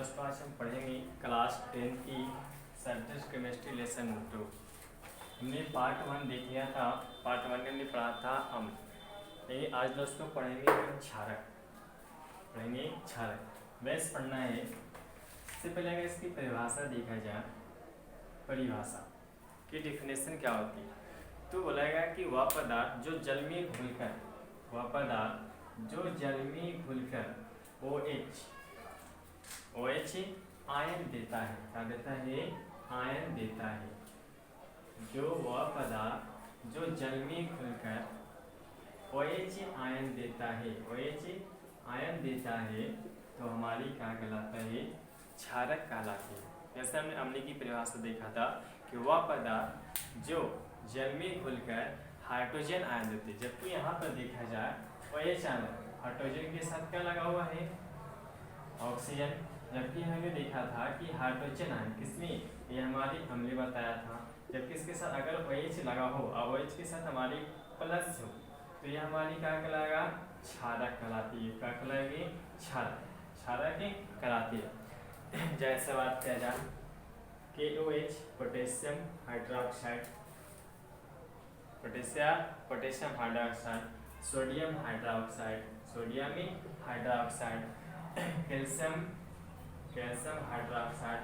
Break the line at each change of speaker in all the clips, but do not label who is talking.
दोस्तों आज हम पढ़ेंगे क्लास 10 की सब्जेक्ट केमिस्ट्री लेसन 2। हमने पार्ट 1 देख लिया था। पार्ट 1 में हमने पढ़ा था लेकिन आज दोस्तों पढ़ेंगे हम क्षारक। वैसे पढ़ना है। इससे पहले अगर इसकी परिभाषा देखा जाए, परिभाषा की डिफिनेशन क्या होती है, तो बोलेगा कि वह पदार्थ जो जल में घुलकर OH आयन देता है। क्या देता है? आयन देता है। जो वह पदार्थ जो जल में घुलकर OH आयन देता है तो हमारी क्या कहलाता है? क्षारक कहलाती है। जैसे हमने अम्ल की परिभाषा देखा था कि वह पदार्थ जो जल में घुलकर हाइड्रोजन आयन देते हैं, जबकि यहाँ पर देखा जाए OH आयन हाइड्रोजन के साथ क्या लगा हुआ है? ऑक्सीजन। जबकि हमने देखा था कि हाइड्रोजन आयन किसमें? ये हमारी अम्ल बताया था। जबकि इसके साथ अगर OH लगा हो और OH के साथ हमारी प्लस हो तो ये हमारी क्या कहलाएगा? क्षारक कहलाती है। क्या कहलाएगी? क्षारक कहलाती है। जैसे बात किया जाए KOH potassium hydroxide, sodium hydroxide, calcium hydroxide,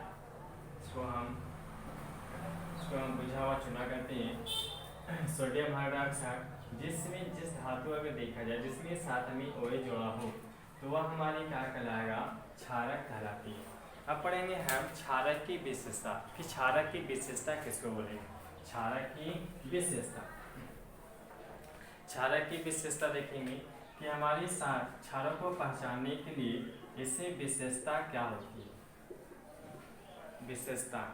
इसको हम बुझा हुआ चुना करते हैं सोडियम हाइड्रोक्साइड। जिसमें जिस धातु अगर देखा जाए जिसमें साथ में OH जोड़ा हो तो वह हमारी क्या कहलाएगा? क्षारक कहलाती है। अब पढ़ेंगे हम क्षारक की विशेषता। कि क्षारक की विशेषता किसको बोलेंगे? क्षारक की विशेषता देखेंगे कि हमारी क्षारक को पहचानने के लिए इससे विशेषता क्या होती है? विशेषताएं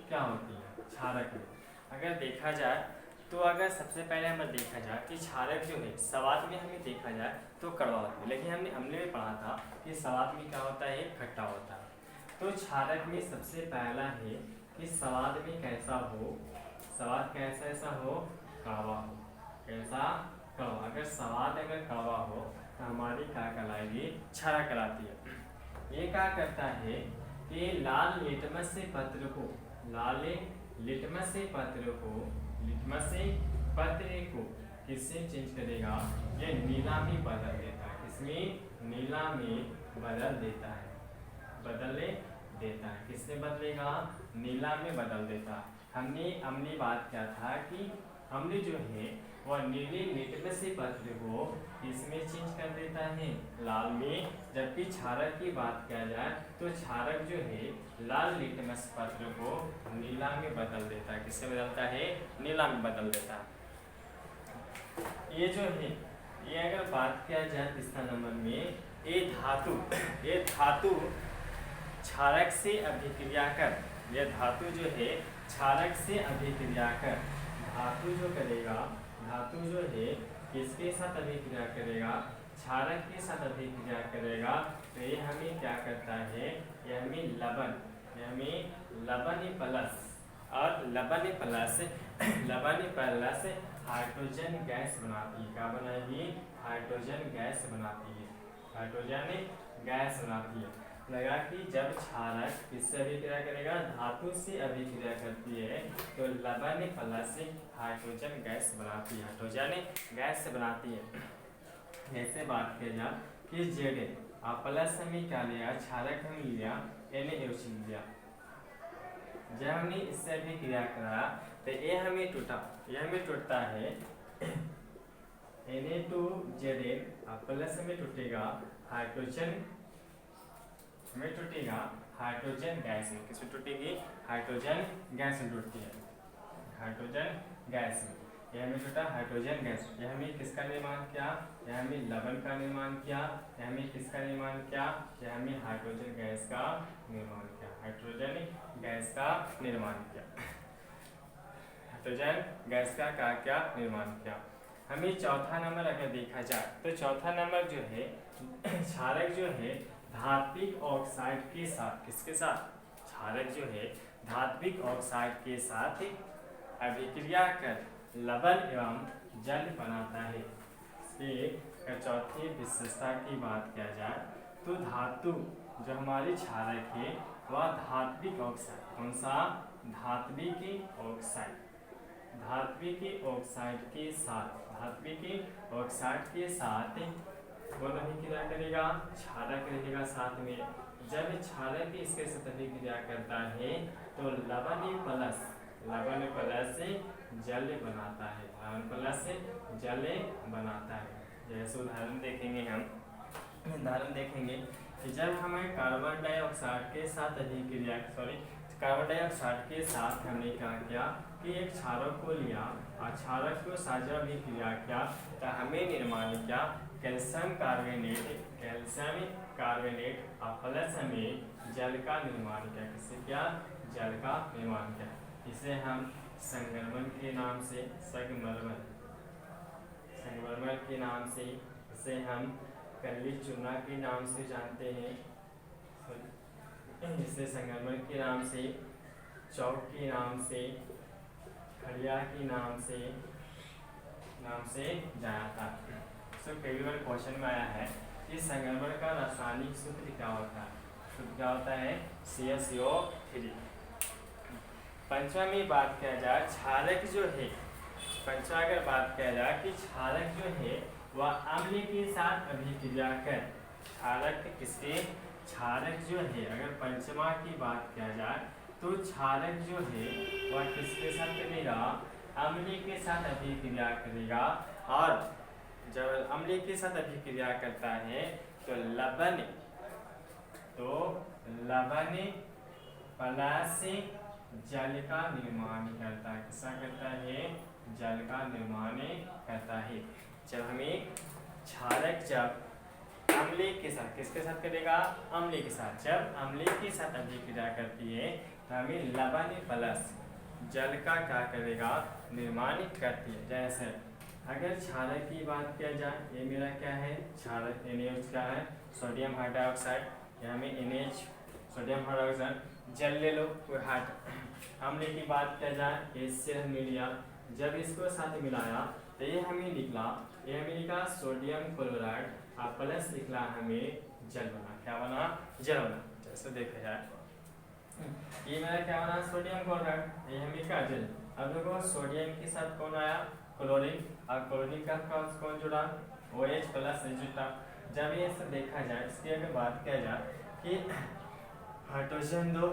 क्या होती है क्षारक में? अगर देखा जाए तो अगर सबसे पहले हमें देखा जाए कि क्षारक जो है स्वाद में हमें देखा जाए तो कड़वा होता है, लेकिन हमने अम्ल में पढ़ा था कि स्वाद में क्या होता है? खट्टा होता है। तो क्षारक में सबसे पहला है कि स्वाद में कैसा हो? स्वाद कैसा हो? कड़वा हो। कैसा? कड़वा। अगर स्वाद कड़वा हो तो हमारी क्या कहलाएगी? क्षारक कहलाती है। ये क्या करता है कि लाल लिटमस पत्र को किससे चेंज करेगा? ये नीला में बदल देता है। किसमें? नीला में बदल देता है। किससे बदलेगा? नीला में बदल देता है। हमने अम्ली बात किया था कि अम्ल जो है वह नीले लिटमस पत्र को इसमें चेंज कर देता है, लाल में। जबकि क्षारक की बात किया जाए तो क्षारक जो है लाल लिटमस पत्र को नीला में बदल देता है। किससे बदलता है? नीला में बदल देता है। ये जो है ये अगर बात किया जाए तीसरा नंबर में, ये धातु क्षारक से अभिक्रिया कर, यह धातु जो है क्षारक से अभिक्रिया कर धातु जो है किसके साथ अभिक्रिया करेगा? क्षारक के साथ अभिक्रिया करेगा। तो ये हमें क्या करता है? ये हमें लवण प्लस हाइड्रोजन गैस बनाती है। क्या बनाएगी? हाइड्रोजन गैस बनाती है। लगा कि जब क्षारक किससे अभिक्रिया करेगा? धातु से अभिक्रिया करती है तो लवण प्लस हाइड्रोजन गैस बनाती है। जैसे बात किया जाए कि Zn प्लस हमें क्या लिया? क्षारक हम लिया NaOH लिया। जब हमने इससे अभिक्रिया करा तो ये हमें टूटता है Na2Zn प्लस में टूटेगा हाइड्रोजन गैस में। किसमें टूटेगी? हाइड्रोजन गैस में टूटती है। यह हमें टूटा हाइड्रोजन गैस। यह हमें किसका निर्माण किया? यह हमें लवण का निर्माण किया। यह हमें किसका निर्माण किया? यह हमें हाइड्रोजन गैस का निर्माण किया। हाइड्रोजन गैस का क्या निर्माण किया? हमें चौथा नंबर अगर देखा जाए तो चौथा नंबर जो है क्षारक जो है धात्विक ऑक्साइड के साथ, किसके साथ? क्षारक जो है धात्विक ऑक्साइड के साथ अभिक्रिया कर लवण एवं जल बनाता है। इसकी चौथी विशेषता की बात किया जाए तो धातु जो हमारी क्षारक है वह धात्विक ऑक्साइड, कौन सा? धात्विक ऑक्साइड, धात्विक ऑक्साइड के साथ, धात्विक ऑक्साइड के साथ कौन अभिक्रिया करेगा? क्षारक रहेगा साथ में। जब क्षारक इसके साथ अभिक्रिया करता है तो लवण प्लस जल बनाता है, लवण प्लस जल बनाता है। जैसे उदाहरण देखेंगे हम, उदाहरण देखेंगे कि जब हमें कार्बन डाइऑक्साइड के साथ अभिक्रिया कार्बन डाइऑक्साइड के साथ हमने क्या किया कि एक क्षारक को लिया और क्षारक को साथ अभिक्रिया किया तो हमें निर्माण किया कैल्शियम कार्बोनेट और प्लस हमें जल का निर्माण किया। किससे क्या? जल का निर्माण किया। इसे हम संगमरमर के नाम से, संगमरमर के नाम से, इसे हम कली चूना के नाम से जानते हैं, इसे संगमरमर के नाम से, चौक के नाम से, खड़िया के नाम से जाना था। तो कई बार क्वेश्चन में आया है कि संगमरमर का रासायनिक सूत्र क्या होता है? सूत्र क्या होता है? CaCO3। पंचमा में बात किया जाए क्षारक जो है, पंचमा अगर बात किया जाए कि क्षारक जो है वह अम्ल के साथ अभिक्रिया कर, क्षारक किसके? क्षारक जो है अगर पंचमा की बात किया जाए तो क्षारक जो है वह किसके साथ करेगा? अम्ल के साथ अभिक्रिया करेगा। और जब अम्ल के साथ अभिक्रिया करता है तो लवण प्लस जल का निर्माण करता है। किसका करता है? जल का निर्माण करता है। जब हमें क्षारक जब अम्ल के साथ, किसके साथ करेगा? अम्ल के साथ। जब अम्ल के साथ अभिक्रिया करती है तो हमें लवण प्लस जल का क्या करेगा? निर्माण करती है। जैसे अगर क्षारक की बात किया जाए, ये मेरा क्या है? क्षारक NaOH क्या है? Sodium hydroxide. यहाँ में NH सोडियम हाइड्रोक्साइड। जल ले लो कोई हाइड। अम्ल की बात किया जाए, इससे हमने लिया, जब इसको साथ मिलाया तो ये हमें निकला सोडियम क्लोराइड और प्लस निकला हमें जल बना। क्या बना? जल बना। जैसे देखा जाए ये मेरा क्या बना? सोडियम क्लोराइड, ये हमें क्या? जल। अब देखो सोडियम के साथ कौन आया? क्लोरीन। और क्लोरीन का कौन जुड़ा? OH प्लस जुटा। जब ये सब देखा जाए, इसकी अगर बात किया जाए कि हाइड्रोजन दो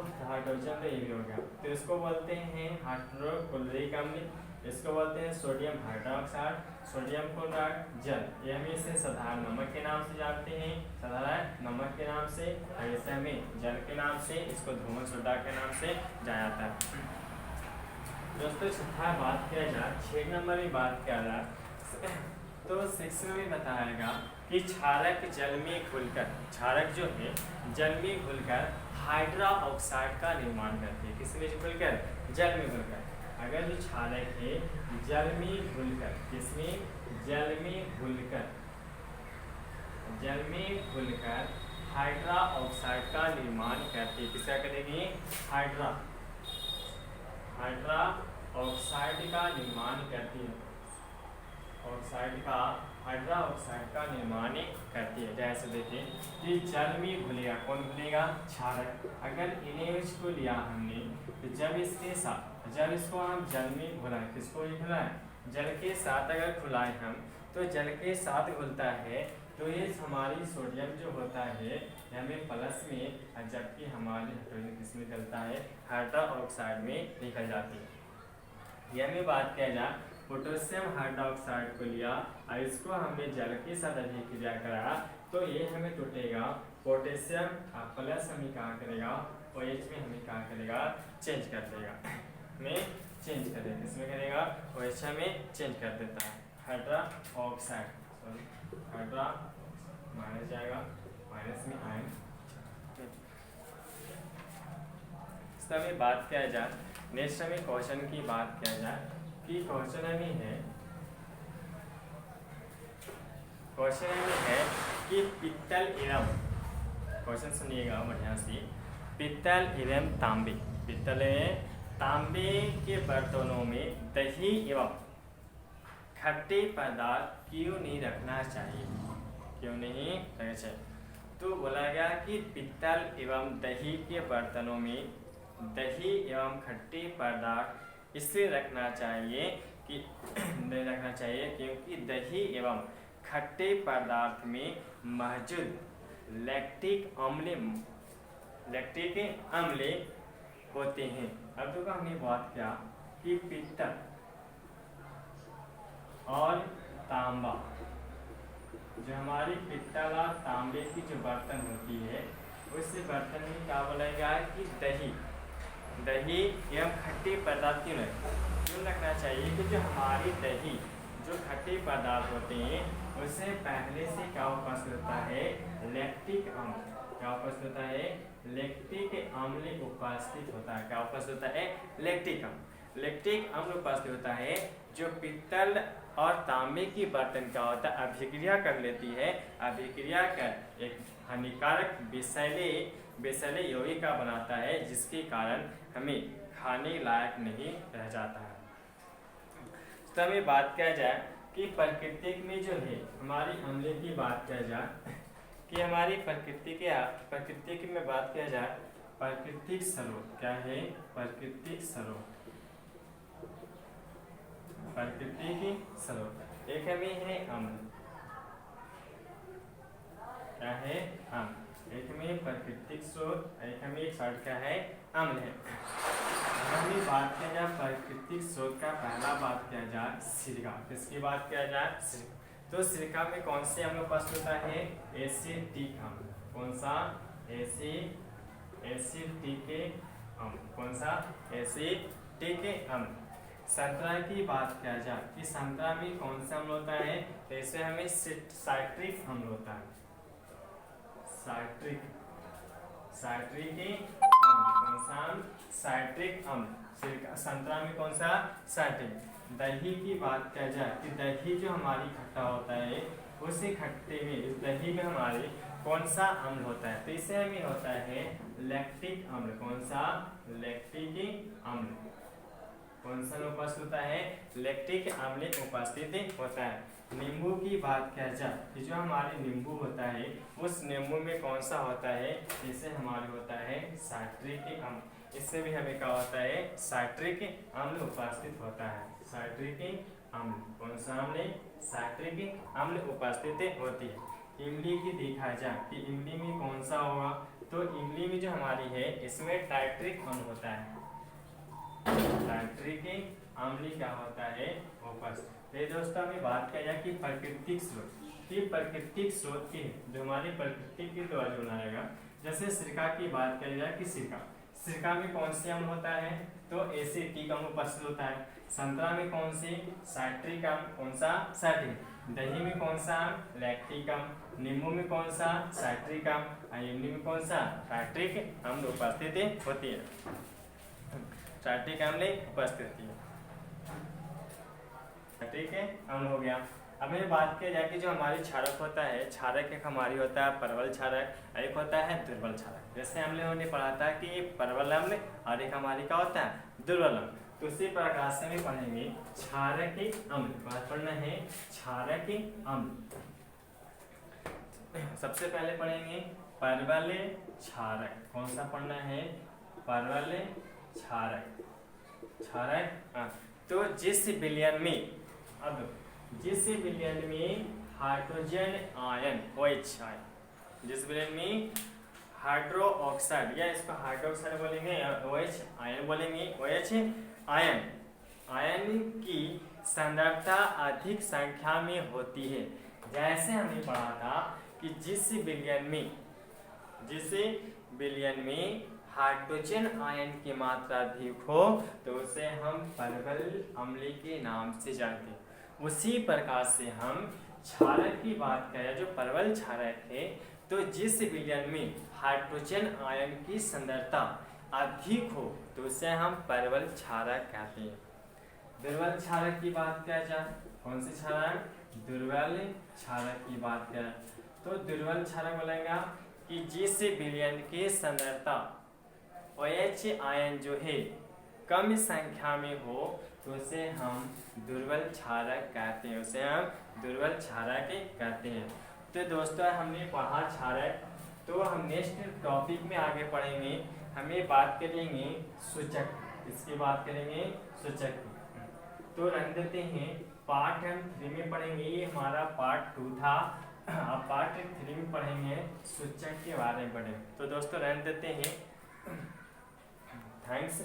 ये भी हो गया, तो इसको बोलते हैं हाइड्रोक्लोरिक अम्ल, इसको बोलते हैं सोडियम हाइड्रोक्साइड, सोडियम क्लोराइड, जल। ये हम इसे साधारण नमक के नाम से जानते हैं, साधारण नमक के नाम से। ऐसे हमें जल के नाम से, इसको ध्रुवन सोडा के नाम से जाना जाता है। दोस्तों छठा बात किया जाए, 6 नंबर में बात किया जाए तो 6 में बताएगा कि क्षारक जल में घुलकर, क्षारक जो है जल में घुलकर हाइड्रा ऑक्साइड का निर्माण करती है। किसमें घुलकर? जल में घुलकर। अगर जो क्षारक है जल में घुलकर, किसमें? जल में घुलकर हाइड्रा ऑक्साइड का निर्माण करती है। किसका करेगी? हाइड्रा ऑक्साइड का निर्माण करती है। हाइड्रा ऑक्साइड का निर्माण करती है। जैसे देखिए कि जल में घुलेगा, कौन घुलेगा? क्षारक। अगर NaOH को लिया हमने तो जब इसको हम जल में घुलाएं, किसको घुलाएं? जल के साथ अगर घुलाएं हम तो जल के साथ घुलता है तो ये हमारी सोडियम जो होता है हमें प्लस में, जबकि हमारी हाइड्रोजन किसमें निकलता है? हाइड्रा ऑक्साइड में निकल जाती है। यह में बात किया जाए पोटेशियम हाइड्रोक्साइड को लिया और इसको हमने जल के साथ अभिक्रिया कराया तो ये हमें टूटेगा पोटेशियम प्लस हमें क्या करेगा? OH में हमें क्या करेगा? चेंज कर देगा, इसमें करेगा OH में चेंज कर देता है। हाइड्रा माइनस जाएगा, माइनस में आयन। इसका में बात किया जाए, नेक्स्ट हमें क्वेश्चन की बात किया जाए कि क्वेश्चन में है कि पित्तल एवं, क्वेश्चन सुनिएगा बढ़िया से, पित्तल एवं तांबे, पित्तल एवं तांबे के बर्तनों में दही एवं खट्टे पदार्थ क्यों नहीं रखना चाहिए? क्यों नहीं रखना चाहिए? तो बोला गया कि पित्तल एवं दही के बर्तनों में दही एवं खट्टे पदार्थ इसलिए रखना चाहिए कि नहीं रखना चाहिए क्योंकि दही एवं खट्टे पदार्थ में मौजूद लैक्टिक अम्ल होते हैं। अब तो हमने बात किया कि पित्तल और तांबा, जो हमारी पित्तल और तांबे की जो बर्तन होती है उस बर्तन में क्या बोला गया है कि दही एवं खट्टे पदार्थ क्यों रखना चाहिए कि जो हमारी दही जो खट्टे पदार्थ होते हैं उससे पहले से क्या उपस्थित होता है लैक्टिक अम्ल, क्या उपस्थित होता है लैक्टिक अम्ल उपस्थित होता है। क्या उपस्थित होता है लैक्टिक अम्ल उपस्थित होता है, जो पित्तल और तांबे की बर्तन क्या होता है अभिक्रिया कर लेती है, अभिक्रिया कर एक हानिकारक विषैले यौगिका बनाता है, जिसके कारण हमें खाने लायक नहीं रह जाता है। तो हमें बात किया जाए कि प्राकृतिक में जो है हमारी अम्ल की बात किया जाए कि हमारी प्राकृतिक में बात किया जाए प्राकृतिक स्रोत क्या है, प्राकृतिक स्रोत एक हमें है अम्ल, क्या है अम्ल, एक में प्राकृतिक स्रोत एक हमें शब्द क्या है अम्ल है। हमने बात किया जाए प्राकृतिक स्रोत का पहला बात किया जाए सिरका, किसकी बात किया जाए सिरका। तो सिरका में कौन से अम्ल उपस्थित होता है एसिटिक अम्ल, कौन सा एसिटिक अम्ल, कौन सा एसिटिक अम्ल। संतरा की बात किया जाए कि संतरा में कौन सा अम्ल होता है, तो इसमें हमें साइट्रिक अम्ल होता है, साइट्रिक अम्ल, कौन सा साइट्रिक अम्ल। संतरा में कौन सा साइट्रिक। दही की बात किया जाए कि दही जो हमारी खट्टा होता है उसी खट्टे में इस दही में हमारे कौन सा अम्ल होता है, तो इसे हमें होता है लैक्टिक अम्ल, कौन सा लैक्टिक अम्ल, कौन सा उपस्थित होता है लैक्टिक अम्ल उपस्थित होता है। नींबू की बात किया जाए कि जो हमारे नींबू होता है उस नींबू में कौन सा होता है, इसे हमारे होता है साइट्रिक अम्ल, इससे भी हमें क्या होता है साइट्रिक अम्ल उपस्थित होता है, साइट्रिक अम्ल, कौन सा अम्ल साइट्रिक अम्ल उपस्थित होती है। इमली की देखा जाए कि इमली में कौन सा होगा, तो इमली में जो हमारी है इसमें टाइट्रिक अम्ल होता है, टाइट्रिक अम्ल क्या होता है उपस्थित। दोस्तों हमें बात किया जाए कि प्राकृतिक स्रोत की जो हमारी प्रकृति के द्वारा जो बनाएगा, जैसे सिरका की बात किया जाए कि सिरका में कौन से अम्ल होता है, तो एसिटिक अम्ल उपस्थित होता है। संतरा में कौन सी साइट्रिक अम्ल, कौन सा साइट्रिक। दही में कौन सा लैक्टिक अम्ल, नींबू में कौन सा साइट्रिक अम्ल, इमली में कौन सा टाइट्रिक अम्ल उपस्थित होती है, साइट्रिक अम्ल उपस्थित होती है, ठीक है अम्ल हो गया। अब हमें बात किया जाए कि जो हमारी क्षारक होता है, क्षारक एक हमारी होता है परवल क्षारक, एक होता है दुर्बल क्षारक। जैसे हमने पढ़ा था कि ये परवल अम्ल और एक हमारी क्या होता है दुर्बल अम्ल, तो उसी प्रकार से हम पढ़ेंगे क्षारक अम्ल। बात पढ़ना है क्षारक अम्ल। सबसे पहले पढ़ेंगे परवल क्षारक, कौन सा पढ़ना है परवल क्षारक, तो जिस विलयन में हाइड्रोजन आयन OH आयन, जिस विलयन में हाइड्रो ऑक्साइड या इसको हाइड्रोक्साइड बोलेंगे या OH आयन बोलेंगे, OH आयन की सांद्रता अधिक संख्या में होती है। जैसे हमने पढ़ा था कि जिस विलयन में हाइड्रोजन आयन की मात्रा अधिक हो तो उसे हम परवल अम्ल के नाम से जानते हैं। उसी प्रकार से हम क्षारक की बात करें, जो परवल क्षारक है, तो जिस विलयन में हाइड्रोजन आयन की सांद्रता अधिक हो तो उसे हम परवल क्षारक कहते हैं। दुर्बल क्षारक की बात किया जाए, कौन से क्षारक दुर्बल क्षारक की बात करें, तो दुर्बल क्षारक बोलेगा कि जिस विलयन की सांद्रता OH आयन जो है कम संख्या में हो तो उसे हम दुर्बल क्षारक कहते हैं, उसे हम दुर्बल क्षारक कहते हैं। तो दोस्तों हमने पढ़ा क्षारक तो हम नेक्स्ट टॉपिक में आगे पढ़ेंगे, हमें बात करेंगे सूचक, इसकी बात करेंगे सूचक की। तो रख देते हैं, पार्ट हम 3 में पढ़ेंगे, ये हमारा पार्ट 2 था। अब पार्ट 3 में पढ़ेंगे सूचक के बारे में पढ़ेंगे। तो दोस्तों रख देते हैं, थैंक्स।